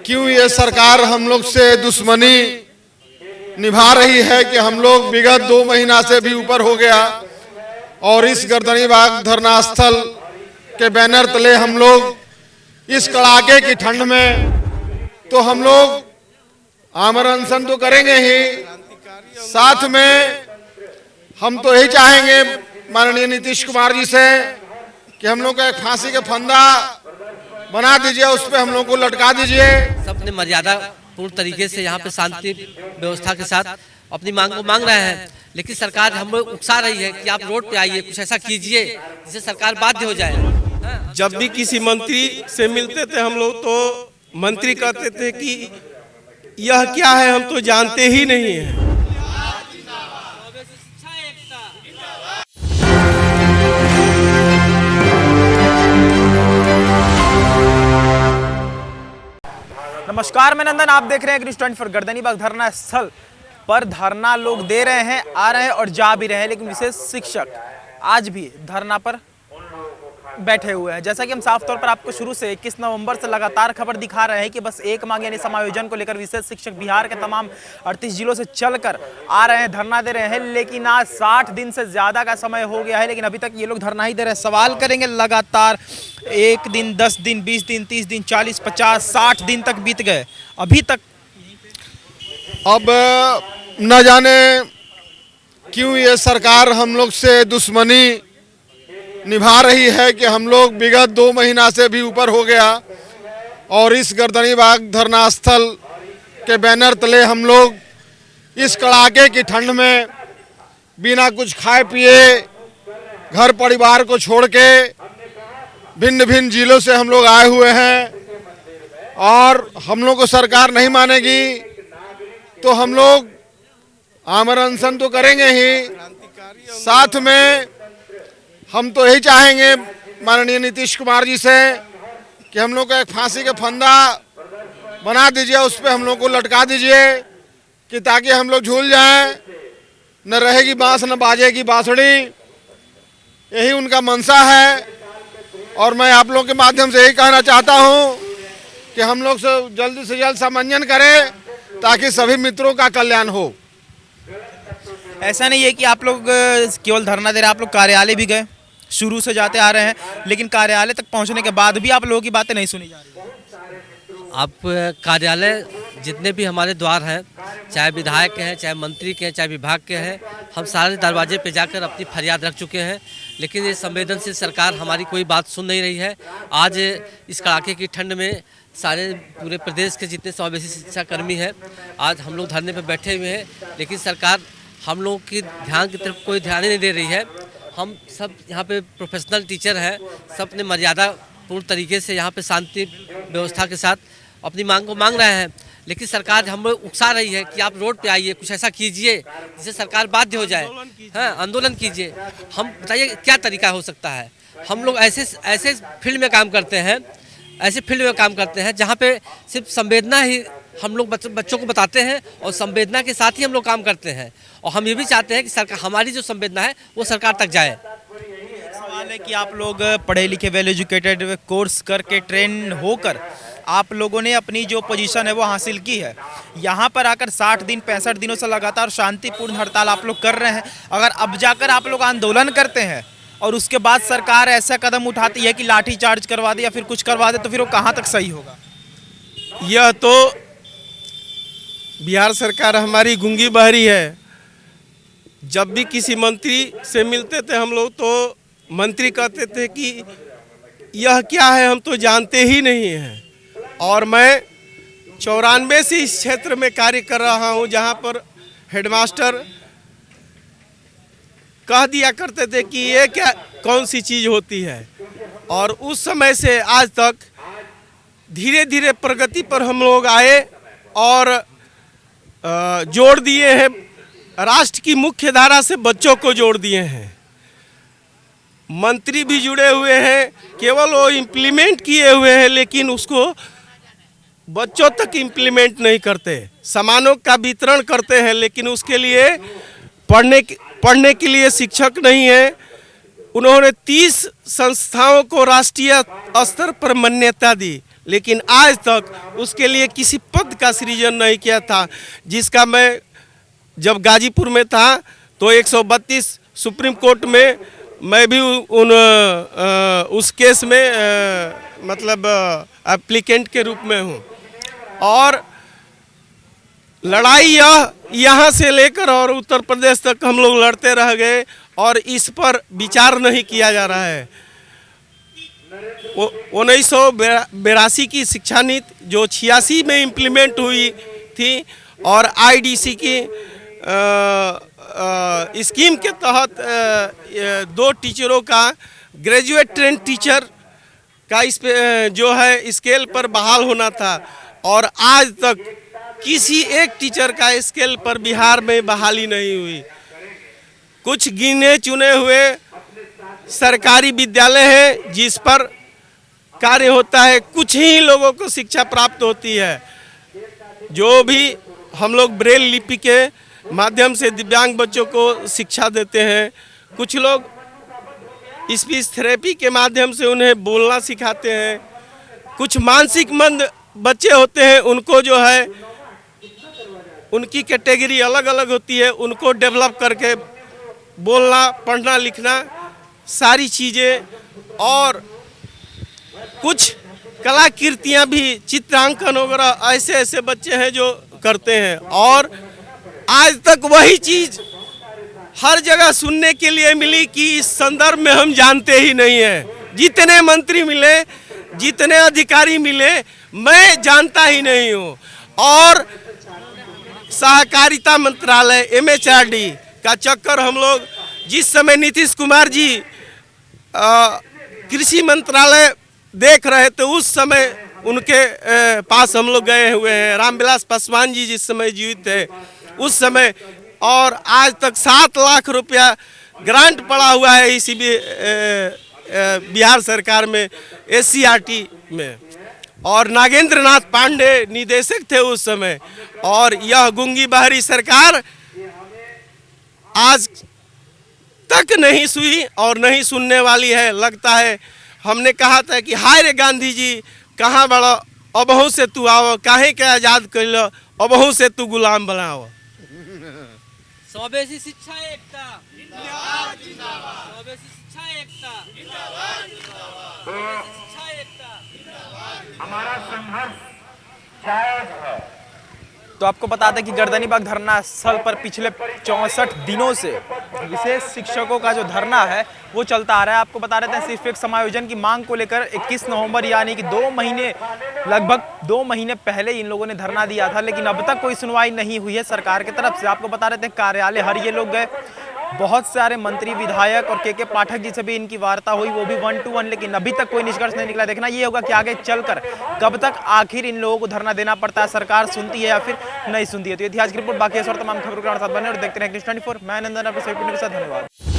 क्यों ये सरकार हम लोग से दुश्मनी निभा रही है कि हम लोग विगत 2 महीना से भी ऊपर हो गया और इस गर्दनी बाग धरना स्थल के बैनर तले हम लोग इस कड़ाके की ठंड में तो हम लोग आमरण अनशन तो करेंगे ही, साथ में हम तो यही चाहेंगे माननीय नीतीश कुमार जी से कि हम लोग का एक फांसी का फंदा बना दीजिए, उस पर हम लोग को लटका दीजिए। सबने मर्यादा पूर्ण तरीके से यहाँ पे शांति व्यवस्था के साथ अपनी मांग को मांग रहे हैं, लेकिन सरकार हम लोग उकसा रही है कि आप रोड पे आइए, कुछ ऐसा कीजिए जिससे सरकार बाध्य हो जाए। जब भी किसी मंत्री से मिलते थे हम लोग तो मंत्री कहते थे कि यह क्या है, हम तो जानते ही नहीं है। नमस्कार, मैं नंदन, आप देख रहे हैं न्यूज़ 24। गर्दनी बाग धरना स्थल पर धरना लोग दे रहे हैं, आ रहे हैं और जा भी रहे हैं, लेकिन विशेष शिक्षक आज भी धरना पर बैठे हुए हैं। जैसा कि हम साफ तौर पर आपको शुरू से 21 नवंबर से लगातार खबर दिखा रहे हैं कि बस एक मांग यानी समायोजन को लेकर विशेष शिक्षक बिहार के तमाम 38 जिलों से चलकर आ रहे हैं, धरना दे रहे हैं। लेकिन आज 60 दिन से ज़्यादा का समय हो गया है, लेकिन अभी तक ये लोग धरना ही दे रहे हैं। सवाल करेंगे लगातार, 1 दिन, 10 दिन, 20 दिन, 30 दिन, 40, 50, 60 दिन तक बीत गए, अभी तक। अब न जाने क्यों ये सरकार हम लोग से दुश्मनी निभा रही है कि हम लोग विगत 2 महीना से भी ऊपर हो गया और इस गर्दनी बाग धरना स्थल के बैनर तले हम लोग इस कड़ाके की ठंड में बिना कुछ खाए पिए घर परिवार को छोड़ के भिन्न भिन्न जिलों से हम लोग आए हुए हैं और हम लोग को सरकार नहीं मानेगी तो हम लोग आमरण अनशन तो करेंगे ही, साथ में हम तो यही चाहेंगे माननीय नीतीश कुमार जी से कि हम लोग का एक फांसी का फंदा बना दीजिए, उस पर हम लोग को लटका दीजिए कि ताकि हम लोग झूल जाएं, न रहेगी बांस न बाजेगी बांसुरी। यही उनका मंशा है और मैं आप लोग के माध्यम से यही कहना चाहता हूं कि हम लोग से जल्द सामंजन करें ताकि सभी मित्रों का कल्याण हो। ऐसा नहीं है कि आप लोग केवल धरना दे रहे हैं, आप लोग कार्यालय भी गए, शुरू से जाते आ रहे हैं, लेकिन कार्यालय तक पहुंचने के बाद भी आप लोगों की बातें नहीं सुनी जा रही। आप कार्यालय जितने भी हमारे द्वार हैं, चाहे विधायक के हैं, चाहे मंत्री के हैं, चाहे विभाग के हैं, हम सारे दरवाजे पे जाकर अपनी फरियाद रख चुके हैं, लेकिन ये संवेदनशील सरकार हमारी कोई बात सुन नहीं रही है। आज इस कड़ाके की ठंड में सारे पूरे प्रदेश के जितने समावेशी शिक्षाकर्मी हैं, आज हम लोग धरने पर बैठे हुए हैं, लेकिन सरकार हम लोगों की ध्यान की तरफ कोई ध्यान ही नहीं दे रही है। हम सब यहाँ पे प्रोफेशनल टीचर हैं, सब ने मर्यादा पूर्ण तरीके से यहाँ पे शांति व्यवस्था के साथ अपनी मांग को मांग रहे हैं, लेकिन सरकार हम लोग उकसा रही है कि आप रोड पे आइए, कुछ ऐसा कीजिए जिससे सरकार बाध्य हो जाए। हाँ, आंदोलन कीजिए। हम बताइए क्या तरीका हो सकता है। हम लोग ऐसे फील्ड में काम करते हैं, ऐसे फील्ड में काम करते हैं जहाँ पे सिर्फ संवेदना ही हम लोग बच्चों को बताते हैं और संवेदना के साथ ही हम लोग काम करते हैं, और हम ये भी चाहते हैं कि सरकार हमारी जो संवेदना है वो सरकार तक जाए। सवाल है कि आप लोग पढ़े लिखे, वेल एजुकेटेड, कोर्स करके ट्रेन होकर आप लोगों ने अपनी जो पोजीशन है वो हासिल की है। यहाँ पर आकर 60 दिन 65 दिनों से लगातार शांतिपूर्ण हड़ताल आप लोग कर रहे हैं। अगर अब जाकर आप लोग आंदोलन करते हैं और उसके बाद सरकार ऐसा कदम उठाती है कि लाठी चार्ज करवा दे या फिर कुछ करवा दे, तो फिर वो कहाँ तक सही होगा? यह तो बिहार सरकार हमारी गूंगी बहरी है। जब भी किसी मंत्री से मिलते थे हम लोग तो मंत्री कहते थे कि यह क्या है, हम तो जानते ही नहीं हैं। और मैं 94 से इस क्षेत्र में कार्य कर रहा हूं, जहां पर हेडमास्टर कह दिया करते थे कि ये क्या कौन सी चीज़ होती है, और उस समय से आज तक धीरे धीरे प्रगति पर हम लोग आए और जोड़ दिए हैं, राष्ट्र की मुख्य धारा से बच्चों को जोड़ दिए हैं। मंत्री भी जुड़े हुए हैं, केवल वो इम्प्लीमेंट किए हुए हैं, लेकिन उसको बच्चों तक इम्प्लीमेंट नहीं करते। सामानों का वितरण करते हैं, लेकिन उसके लिए पढ़ने के लिए शिक्षक नहीं है। उन्होंने 30 संस्थाओं को राष्ट्रीय स्तर पर मान्यता दी, लेकिन आज तक उसके लिए किसी पद का सृजन नहीं किया था, जिसका मैं जब गाजीपुर में था तो 132 सुप्रीम कोर्ट में मैं भी उस केस में मतलब एप्लीकेंट के रूप में हूँ। और लड़ाई यहाँ से लेकर और उत्तर प्रदेश तक हम लोग लड़ते रह गए और इस पर विचार नहीं किया जा रहा है। 1982 की शिक्षा नीति जो 86 में इम्प्लीमेंट हुई थी और आईडीसी की स्कीम के तहत 2 टीचरों का ग्रेजुएट ट्रेन टीचर का इस पे जो है स्केल पर बहाल होना था और आज तक किसी एक टीचर का स्केल पर बिहार में बहाली नहीं हुई। कुछ गिने चुने हुए सरकारी विद्यालय हैं जिस पर कार्य होता है, कुछ ही लोगों को शिक्षा प्राप्त होती है। जो भी हम लोग ब्रेल लिपि के माध्यम से दिव्यांग बच्चों को शिक्षा देते हैं, कुछ लोग स्पीच थेरेपी के माध्यम से उन्हें बोलना सिखाते हैं, कुछ मानसिक मंद बच्चे होते हैं उनको जो है उनकी कैटेगरी अलग अलग होती है, उनको डेवलप करके बोलना पढ़ना लिखना सारी चीज़ें, और कुछ कलाकृतियाँ भी चित्रांकन वगैरह ऐसे ऐसे बच्चे हैं जो करते हैं। और आज तक वही चीज़ हर जगह सुनने के लिए मिली कि इस संदर्भ में हम जानते ही नहीं हैं। जितने मंत्री मिले, जितने अधिकारी मिले, मैं जानता ही नहीं हूँ। और सहकारिता मंत्रालय MHRD का चक्कर हम लोग जिस समय नीतीश कुमार जी कृषि मंत्रालय देख रहे थे उस समय उनके पास हम लोग गए हुए हैं। रामविलास पासवान जी जिस समय जीवित थे उस समय, और आज तक 7 लाख रुपया ग्रांट पड़ा हुआ है इसी बिहार सरकार में SCRT में। और नागेंद्र नाथ पांडे निदेशक थे उस समय। और यह गूंगी बहरी सरकार आज तक नहीं सुई और नहीं सुनने वाली है। लगता है हमने कहा था कि हाय रे गांधी जी कहाँ बड़ा, अबहू से तू आओ, काहे के आज़ाद कर लो, अबहू से तू गुलाम बनाओ। स्वदेशी शिक्षा एकता जिंदाबाद, स्वदेशी शिक्षा एकता जिंदाबाद, स्वदेशी शिक्षा एकता जिंदाबाद। हमारा संघर्ष जायज है। तो आपको बता दें कि गर्दनीबाग धरना स्थल पर पिछले 64 दिनों से विशेष शिक्षकों का जो धरना है वो चलता आ रहा है। आपको बता रहे थे सिर्फ एक समायोजन की मांग को लेकर 21 नवंबर यानी कि 2 महीने, लगभग 2 महीने पहले इन लोगों ने धरना दिया था, लेकिन अब तक कोई सुनवाई नहीं हुई है सरकार की तरफ से। आपको बता रहे थे कार्यालय हर ये लोग गए, बहुत सारे मंत्री विधायक और के पाठक जी से भी इनकी वार्ता हुई, वो भी 1 to 1, लेकिन अभी तक कोई निष्कर्ष नहीं निकला। देखना ये होगा कि आगे चलकर कब तक आखिर इन लोगों को धरना देना पड़ता है, सरकार सुनती है या फिर नहीं सुनती है। तो ये इतिहास की रिपोर्ट, बाकी और तमाम खबरों के साथ बने और देखते रहें News 24। मैं नंदन, आपके सभी के साथ धन्यवाद।